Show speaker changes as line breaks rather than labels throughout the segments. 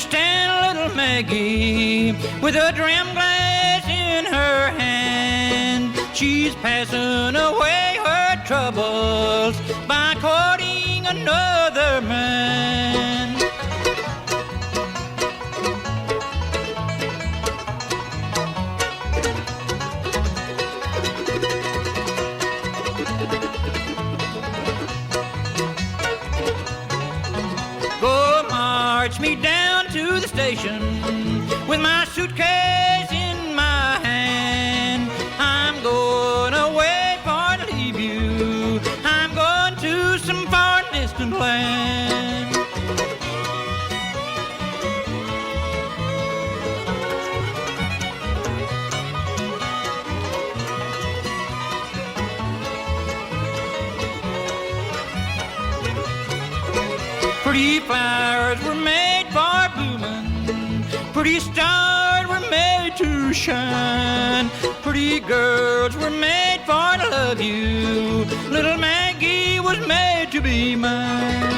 understand little Maggie with a dram glass in her hand. She's passing away her troubles by courting another man. Go march me down to the station with my suitcase in my hand. I'm going away for to leave you. I'm going to some far distant land. Pretty flowers were made for blooming, pretty stars were made to shine, pretty girls were made for to love you, little Maggie was made to be mine.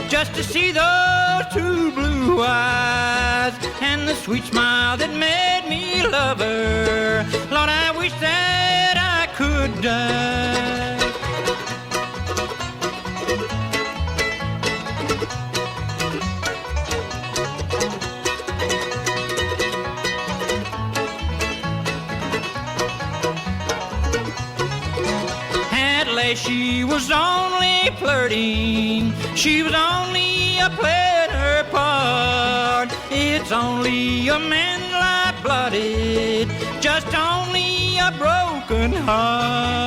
Just to see those two blue eyes and the sweet smile that made me love her. Lord, I wish that I could die. She was only flirting, she was only a playing her part. It's only a man light-blooded, just only a broken heart.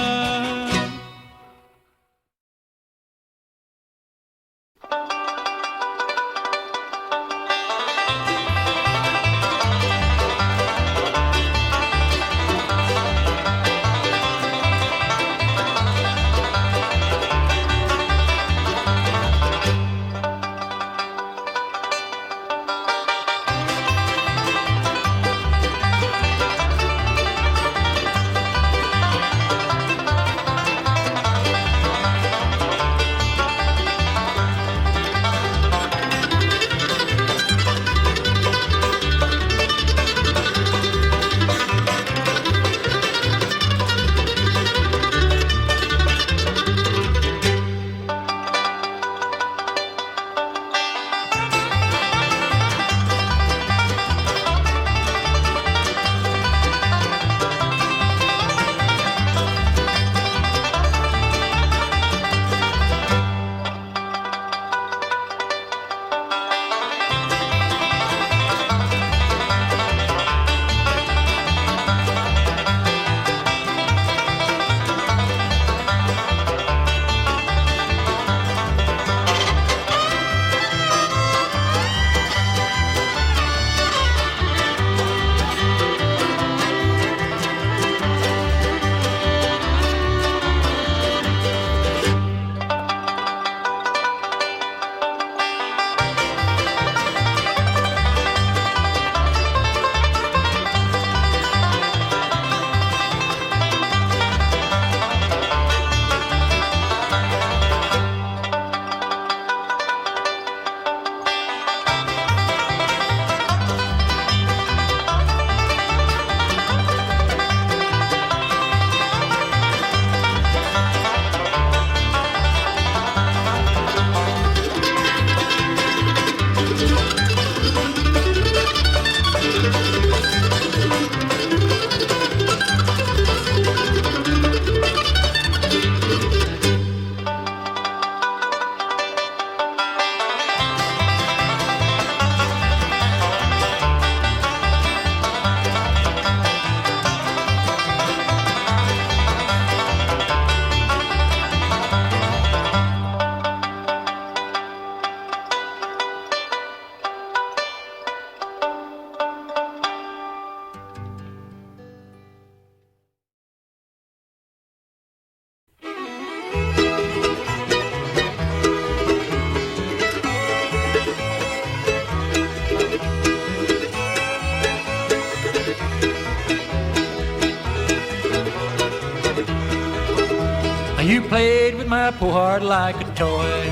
You played with my poor heart like a toy.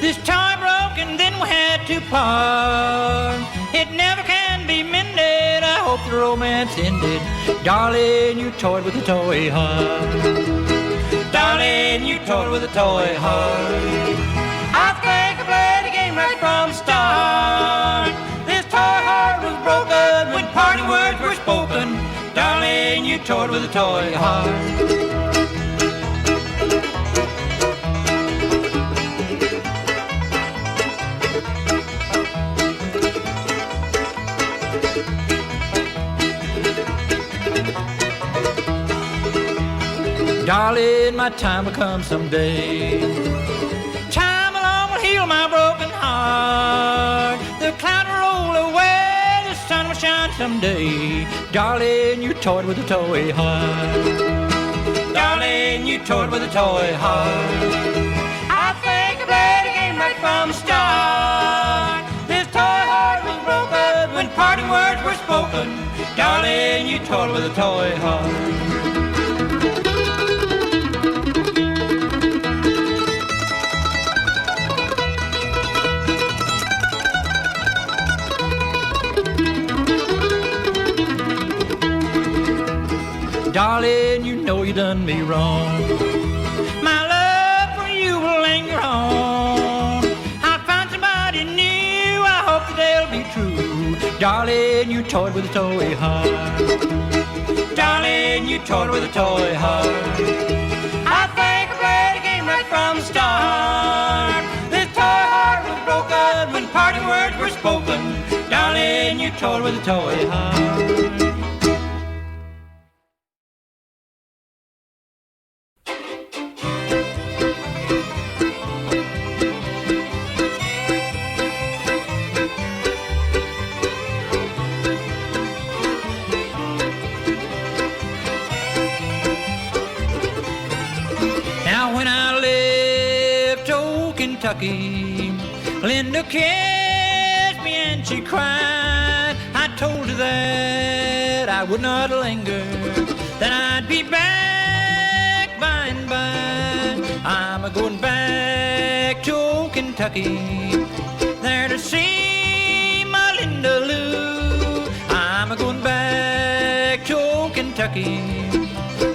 This toy broke and then we had to part. It never can be mended. I hope the romance ended. Darling, you toyed with a toy heart. Darling, you toyed with a toy heart. I think I played the game right from the start. This toy heart was broken when parting words were spoken. Darling, you toyed with a toy heart. Darling, my time will come someday. Time alone will heal my broken heart. The cloud will roll away, the sun will shine someday. Darling, you toyed with a toy heart. Darling, you toyed with a toy heart. I think I played a game right from the start. This toy heart was broken when parting words were spoken. Darling, you toyed with a toy heart. Darling, you know you done me wrong. My love for you will linger on. I'll find somebody new, I hope that they'll be true. Darling, you toyed with a toy heart. Darling, you toyed with a toy heart. I think I played a game right from the start. This toy heart was broken when parting words were spoken. Darling, you toyed with a toy heart. Kentucky, Linda kissed me and she cried. I told her that I would not linger, that I'd be back by and by. I'm a-going back to old Kentucky, there to see my Linda Lou. I'm a-going back to old Kentucky,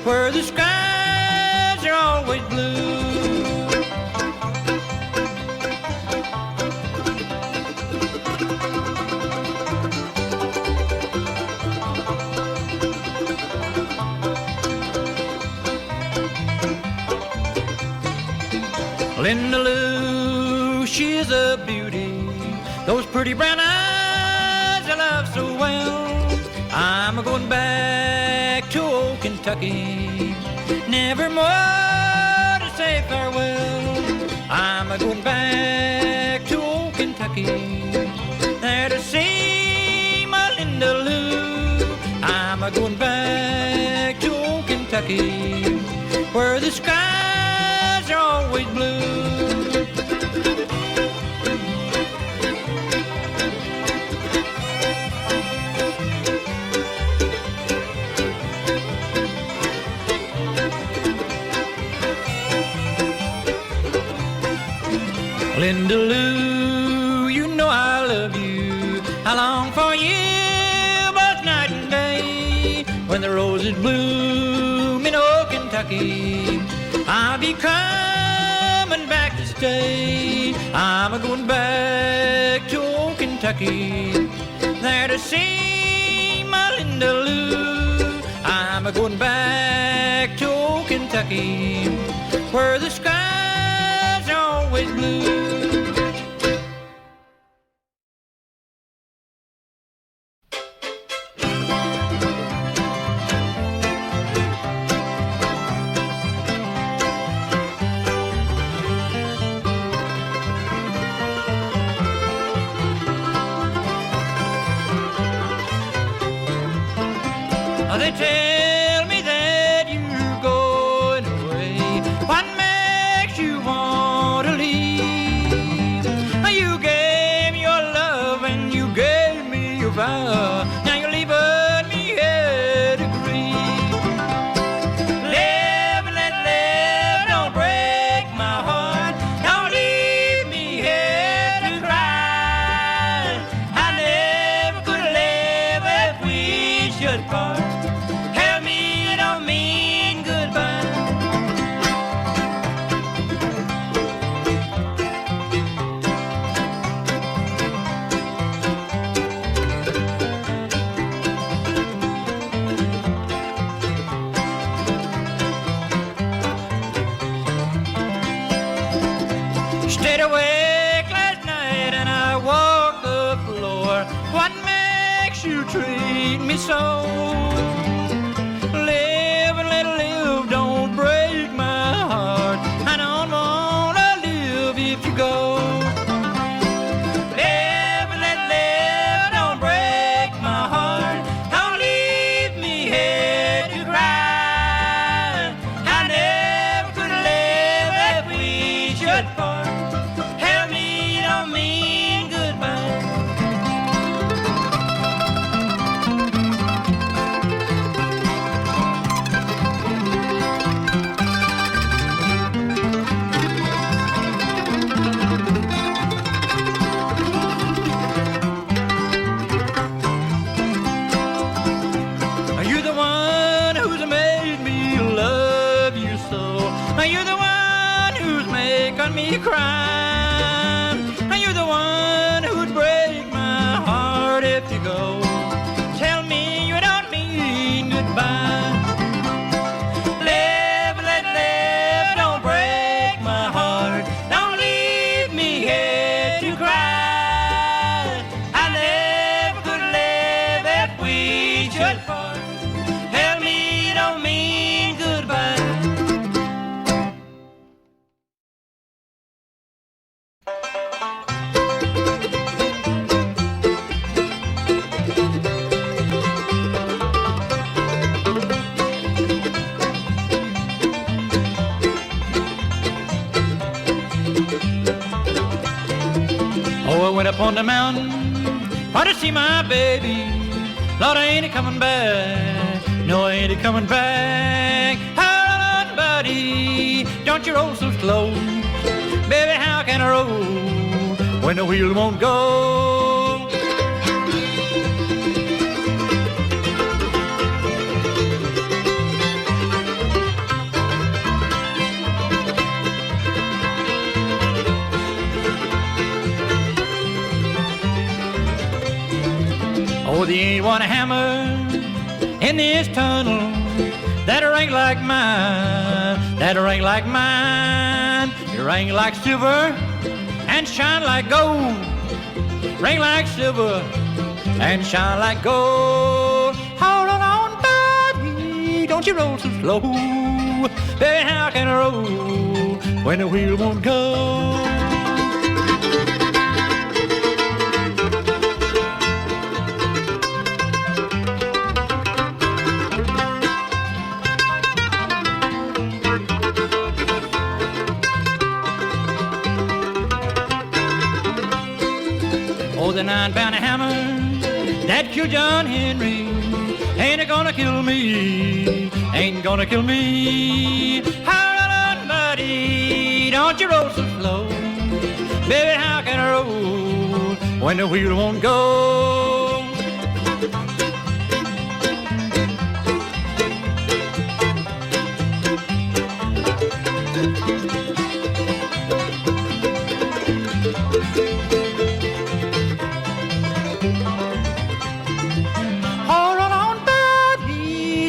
where the skies are always blue. Linda Lou, she's a beauty. Those pretty brown eyes I love so well. I'm a-going back to old Kentucky, never more to say farewell. I'm a-going back to old Kentucky, there to see my Linda Lou. I'm a-going back to old Kentucky, where the skies are always blue. Linda Lou, you know I love you. I long for you both night and day. When the roses bloom in old Kentucky, I'll be coming back to stay. I'm a-going back to old Kentucky, there to see my Linda Lou. I'm a-going back to old Kentucky, where the skies are always blue. They tell me that you're going away. What makes you want to leave? You gave me your love and you gave me your vow. Now you're leaving me here to grieve. Live and let live Stayed awake last night and I walked the floor. What makes you treat me so? Live and let live, don't break my heart. I don't wanna live if you go. Live and let live, don't break my heart. Don't leave me here to cry. I never could live if we should part. Help me, don't mean goodbye. Are you the one who's made me love you so? Are you the one who's making me cry? Are you the one who'd break my heart if you go? Tell me you don't mean goodbye. Live, let live, don't break my heart. Don't leave me here to cry. I never could live if we should part. Help me, don't mean goodbye. Oh, I went up on the mountain for to see my baby. Lord, I ain't coming back. No, I ain't coming back. Hold on, buddy, don't you roll so slow. Baby, how can I roll when the wheel won't go? Oh, there ain't one hammer in this tunnel that'll ring like mine, that'll ring like mine. It ring like silver and shine like gold. Ring like silver and shine like gold. Hold on, buddy, don't you roll so slow. Baby, how can I roll when the wheel won't go? Oh, the 9-pound hammer that killed John Henry ain't gonna kill me, ain't gonna kill me. Hold on, buddy, don't you roll so slow. Baby, how can I roll when the wheel won't go?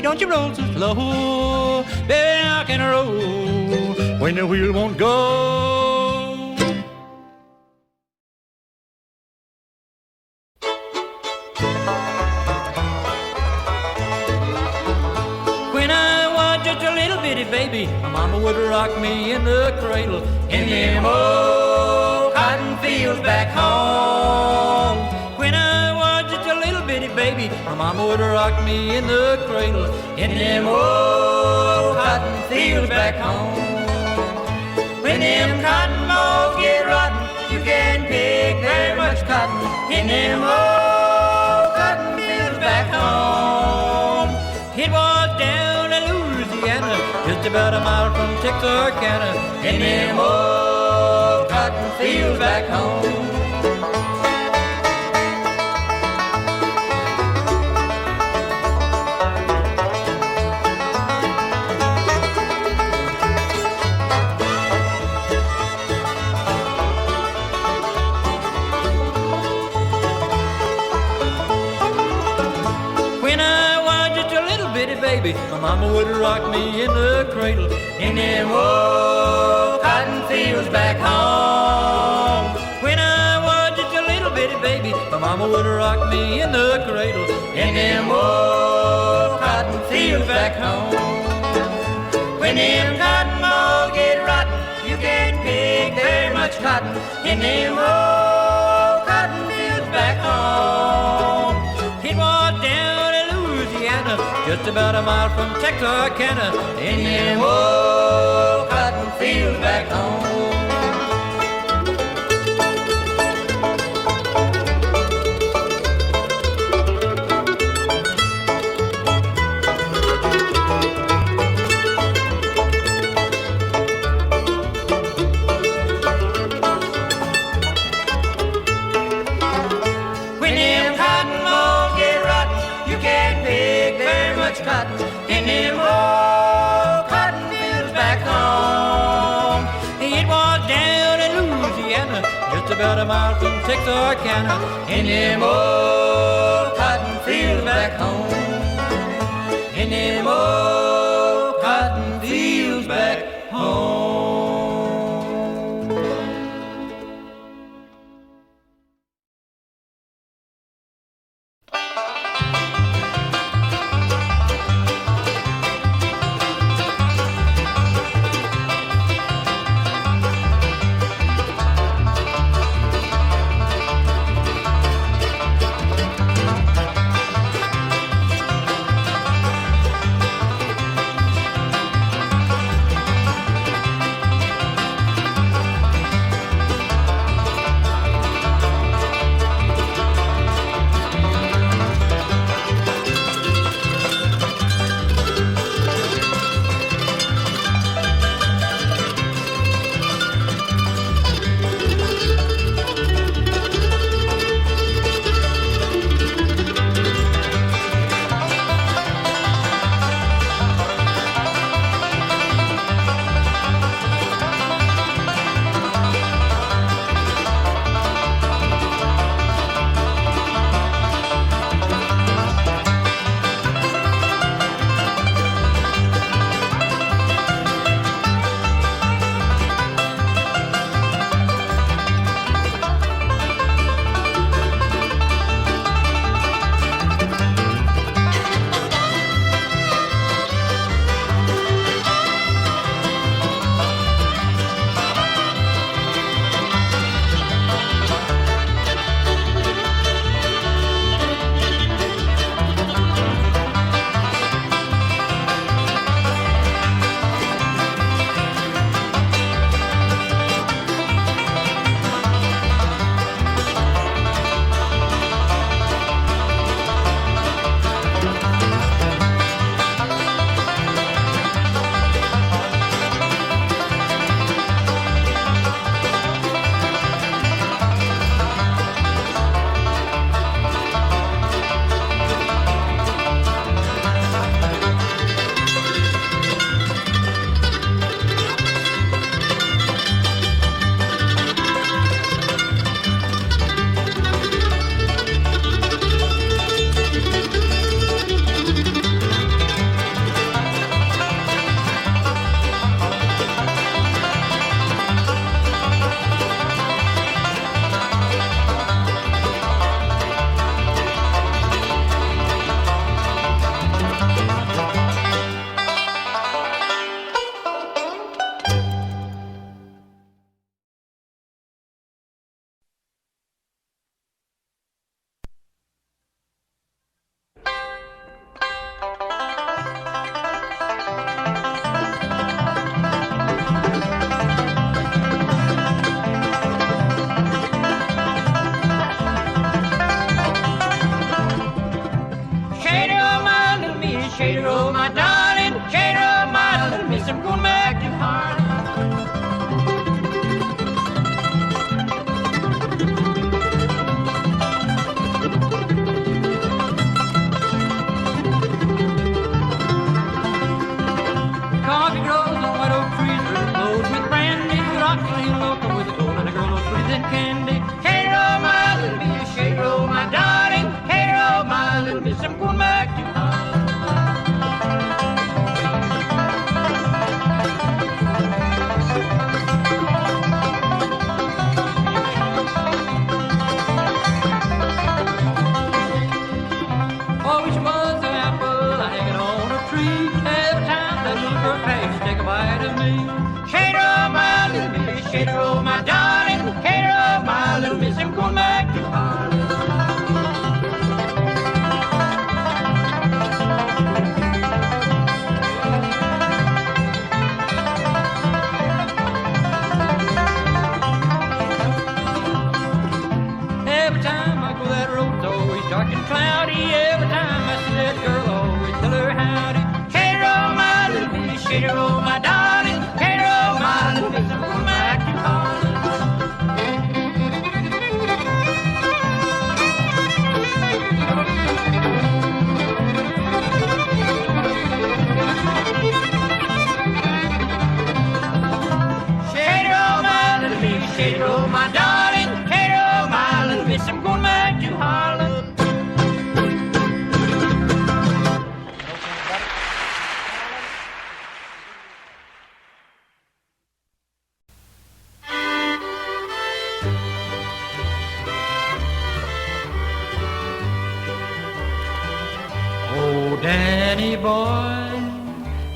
Don't you roll so slow, baby, how can I roll when the wheel won't go? When I was just a little bitty baby, my mama would rock me in the cradle in them old cotton fields back home. When I was just a little bitty baby, my mama would rock me in the cradle in them old cotton fields back home. When them cotton mows get rotten, you can pick very much cotton in them old cotton fields back home. It was down in Louisiana, just about a mile from Texarkana, in them old cotton fields back home. Baby, my mama would rock me in the cradle in them old cotton fields back home. would rock me in the cradle in them old cotton fields back home. When them cotton balls get rotten, you can't pick very much cotton in them old cotton fields back home. It was down in Louisiana, just about a mile from Texarkana, in them old cotton fields back home. Cotton in them old cotton fields back home. It was down in Louisiana, just about a mile from Texarkana, in them old cotton fields back home. In them old cotton fields back home. Cairo, my darling, Cairo, my little miss, I'm going back to Harlem. Oh, Danny boy,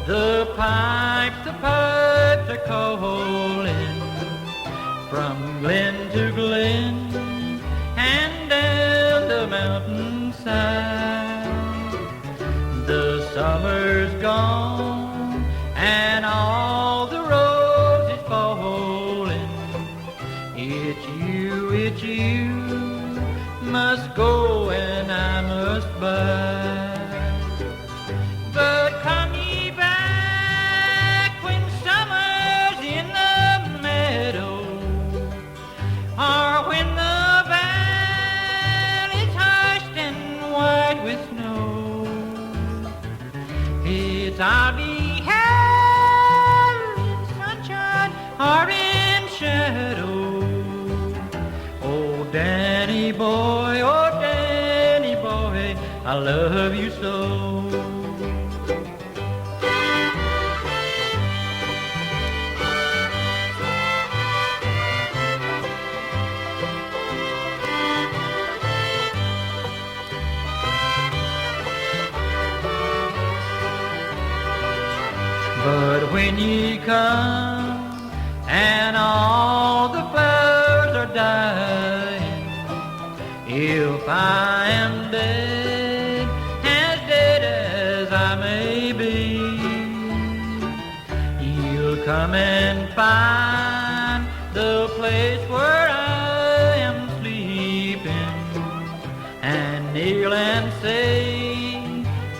the pipes are calling from glen to glen and down the mountainside. The summer's gone and all the roses falling. It's you, must go and I must buy. But come ye back when summer's in the meadow, or when the valley's hushed and white with snow. It's I'll be here in sunshine or in shadow. Oh, Danny boy, I love you so. But when ye come and all the flowers are dying, if I am dead, as dead as I may be, you'll come and find the place where I am sleeping, and kneel and say,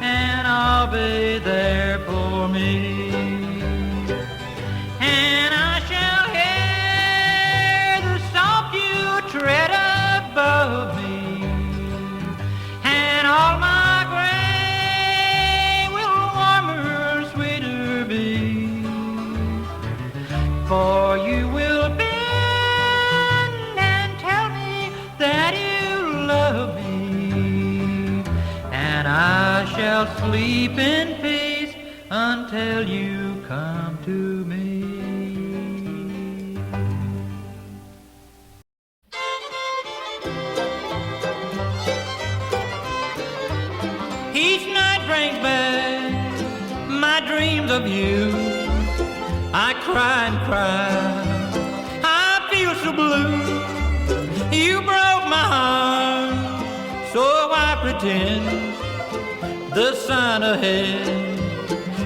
and I'll be there for me. And I shall hear the soft dew tread above me, and all my gray will warmer, sweeter be. For you will bend and tell me that you love me, and I shall sleep in peace until you come to me. Each night brings back my dreams of you. I cry and cry, I feel so blue. You broke my heart, so I pretend the sun ahead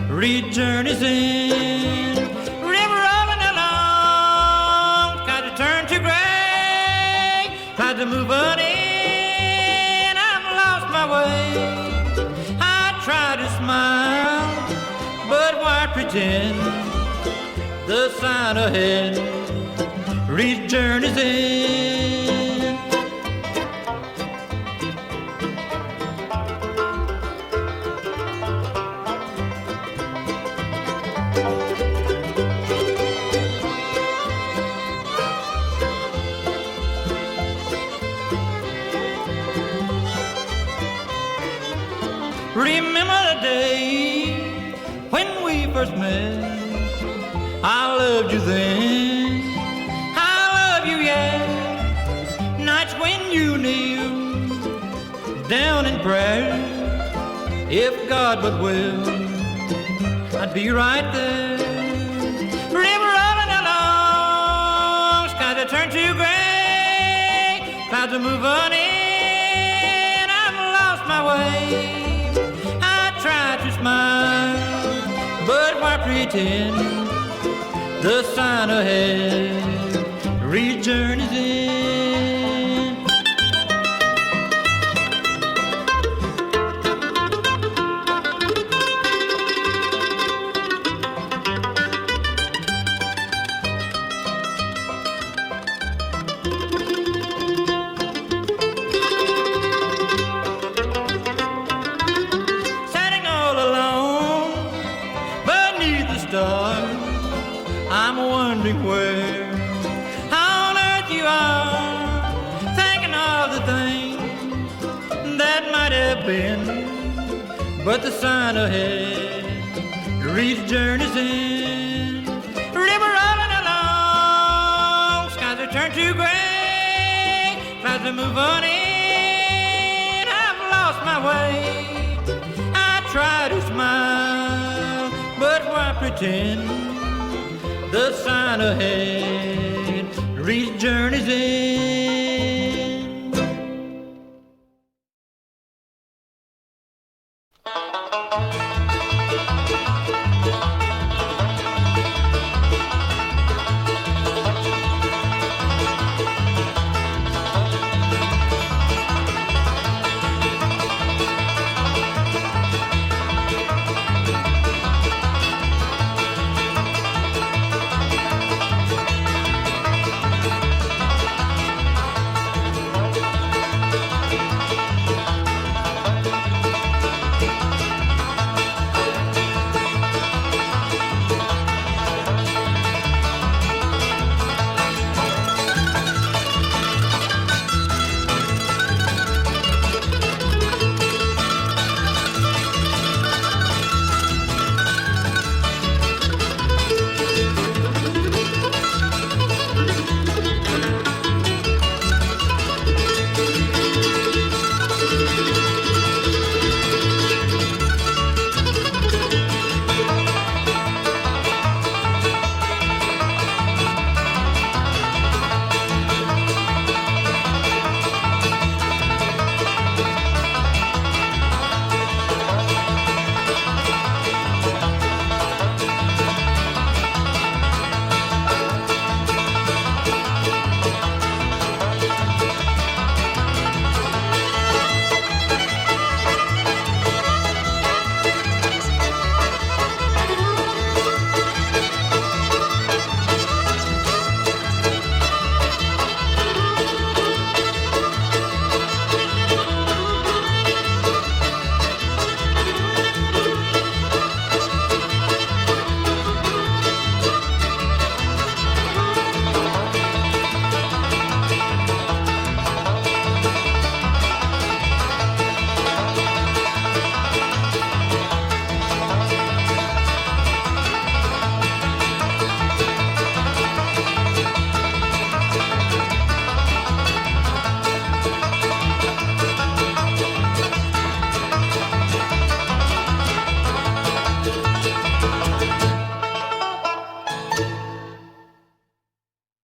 read journeys in. River rolling along, got to turn to gray, tried to move on in, I've lost my way. I try to smile, but why pretend? The sign ahead reads journeys in. Remember the day when we first met? I loved you then, I love you yet. Nights when you kneel down in prayer, if God but will, I'd be right there. River rolling along, skies that turn to gray, clouds that move on in, I've lost my way. I try to smile, but why pretend? The sign ahead reads journeys in. Sitting all alone beneath the stars, I'm wondering where on you are, thinking of the things that might have been. But the sign ahead reads journey's end. River rolling along, skies are turned to gray, clouds are move on in. I've lost my way. I try to smile, but why pretend? The sign ahead reads journey's end.